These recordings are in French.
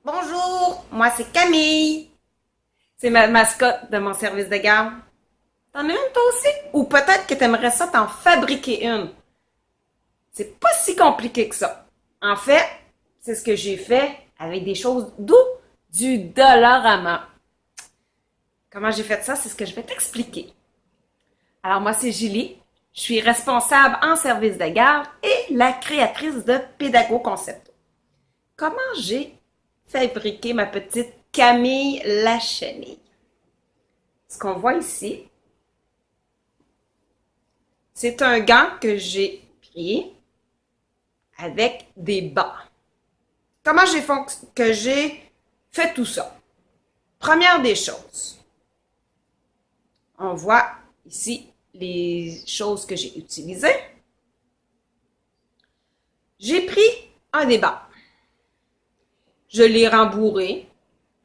Bonjour, moi c'est Camille. C'est ma mascotte de mon service de garde. T'en as une toi aussi? Ou peut-être que t'aimerais ça t'en fabriquer une. C'est pas si compliqué que ça. En fait, c'est ce que j'ai fait avec des choses d'où? Du Dollarama. Comment j'ai fait ça? C'est ce que je vais t'expliquer. Alors moi c'est Julie. Je suis responsable en service de garde et la créatrice de Pédago Concept. Comment j'ai fabriqué ma petite Camille la chenille? Ce qu'on voit ici, c'est un gant que j'ai pris avec des bas. Comment j'ai fait tout ça? Première des choses, on voit ici les choses que j'ai utilisées. J'ai pris un des bas. Je l'ai rembourré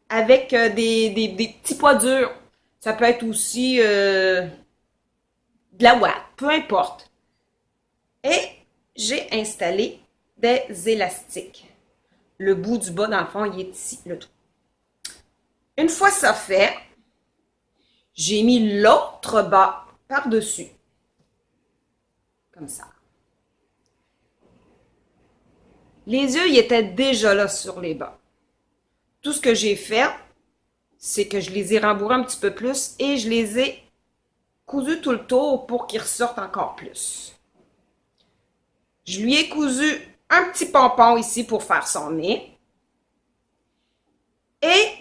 avec des petits poids durs. Ça peut être aussi de la ouate, peu importe. Et j'ai installé des élastiques. Le bout du bas, dans le fond, il est ici, le tout. Une fois ça fait, j'ai mis l'autre bas par-dessus. Comme ça. Les yeux, ils étaient déjà là sur les bas. Tout ce que j'ai fait, c'est que je les ai rembourrés un petit peu plus et je les ai cousus tout le tour pour qu'ils ressortent encore plus. Je lui ai cousu un petit pompon ici pour faire son nez. Et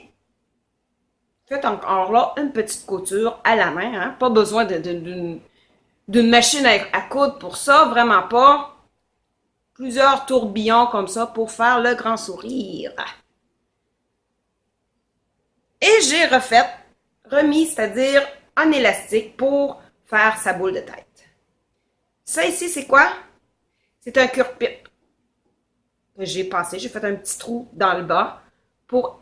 faites encore là une petite couture à la main. Hein? Pas besoin d'une machine à coudre pour ça, vraiment pas. Plusieurs tourbillons comme ça pour faire le grand sourire. Et j'ai remis, c'est-à-dire un élastique pour faire sa boule de tête. Ça ici, c'est quoi? C'est un cure-pipe que j'ai passé. J'ai fait un petit trou dans le bas pour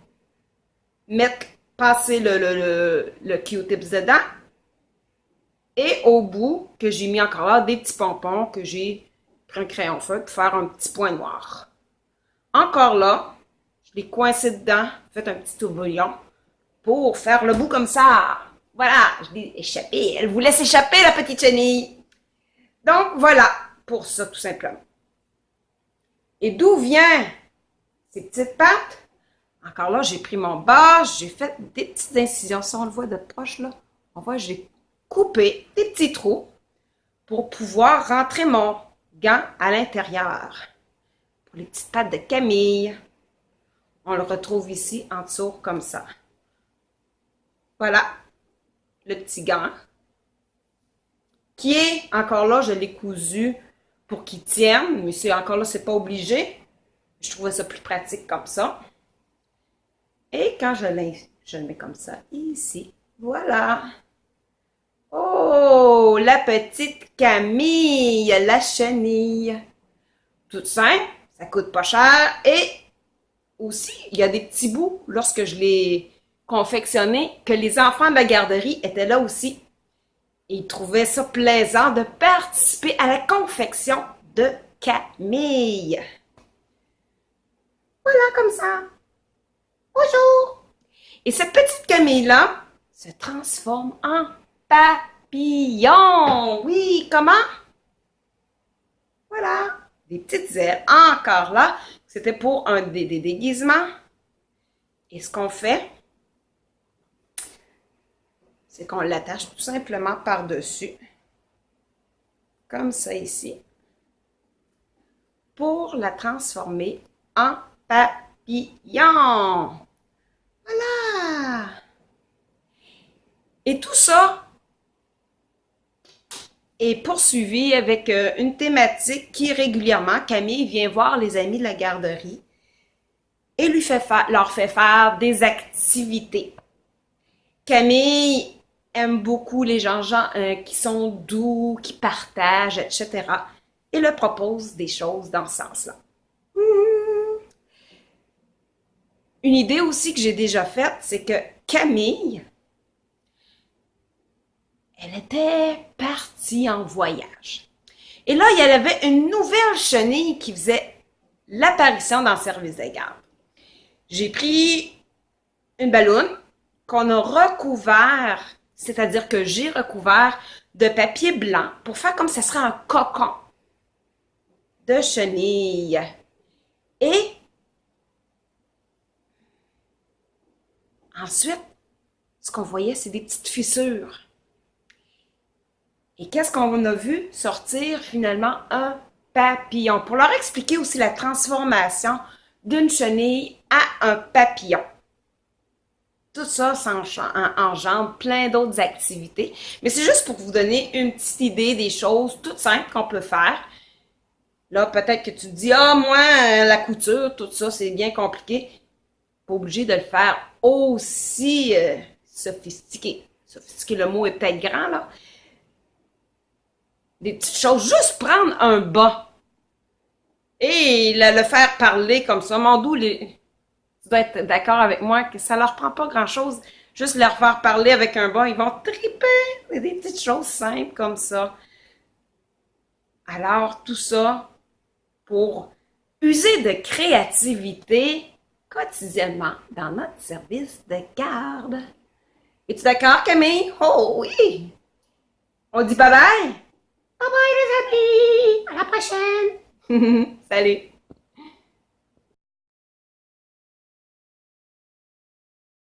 passer le Q-tips dedans. Et au bout, que j'ai mis encore là, des petits pompons que j'ai pris un crayon feuille pour faire un petit point noir. Encore là, je l'ai coincé dedans, fait un petit tourbillon pour faire le bout comme ça. Voilà, je l'ai échappé. Elle voulait s'échapper, la petite chenille. Donc, voilà, pour ça, tout simplement. Et d'où vient ces petites pattes? Encore là, j'ai pris mon bas, j'ai fait des petites incisions. Ça, on le voit de proche, là. On voit, j'ai coupé des petits trous pour pouvoir rentrer mon gant à l'intérieur. Pour les petites pattes de Camille. On le retrouve ici en dessous, comme ça. Voilà, le petit gant. Qui est, encore là, je l'ai cousu pour qu'il tienne, mais c'est encore là, c'est pas obligé. Je trouvais ça plus pratique comme ça. Et quand je le mets comme ça, ici, voilà. Oh, la petite Camille, la chenille. Toute simple, ça coûte pas cher. Et aussi, il y a des petits bouts, lorsque je l'ai confectionné, que les enfants de la garderie étaient là aussi. Et ils trouvaient ça plaisant de participer à la confection de Camille. Voilà, comme ça. Bonjour! Et cette petite Camille-là se transforme en papillon. Oui, comment? Voilà, des petites ailes. Encore là, c'était pour des déguisements. Et ce qu'on fait, c'est qu'on l'attache tout simplement par-dessus, comme ça ici, pour la transformer en papillon. Voilà! Et tout ça est poursuivi avec une thématique qui régulièrement, Camille vient voir les amis de la garderie et leur fait faire des activités. Camille aime beaucoup les gens qui sont doux, qui partagent, etc. et leur propose des choses dans ce sens-là. Une idée aussi que j'ai déjà faite, c'est que Camille, elle était partie en voyage. Et là, il y avait une nouvelle chenille qui faisait l'apparition dans le service de garde. J'ai pris une balloune qu'on a recouvert, c'est-à-dire que j'ai recouvert de papier blanc pour faire comme ça serait un cocon de chenille. Et ensuite, ce qu'on voyait, c'est des petites fissures. Et qu'est-ce qu'on a vu sortir finalement? Un papillon. Pour leur expliquer aussi la transformation d'une chenille à un papillon. Tout ça engendre plein d'autres activités. Mais c'est juste pour vous donner une petite idée des choses toutes simples qu'on peut faire. Là, peut-être que tu te dis, ah, moi, la couture, tout ça, c'est bien compliqué. Pas obligé de le faire aussi sophistiqué. Sophistiqué, le mot est peut-être grand, là. Des petites choses, juste prendre un bas et le faire parler comme ça. Mondou, tu dois être d'accord avec moi que ça leur prend pas grand-chose. Juste leur faire parler avec un bas, ils vont triper. C'est des petites choses simples comme ça. Alors, tout ça pour user de créativité quotidiennement dans notre service de garde. Es-tu d'accord, Camille? Oh oui! On dit bye-bye? Bye bye les amis! À la prochaine! Salut!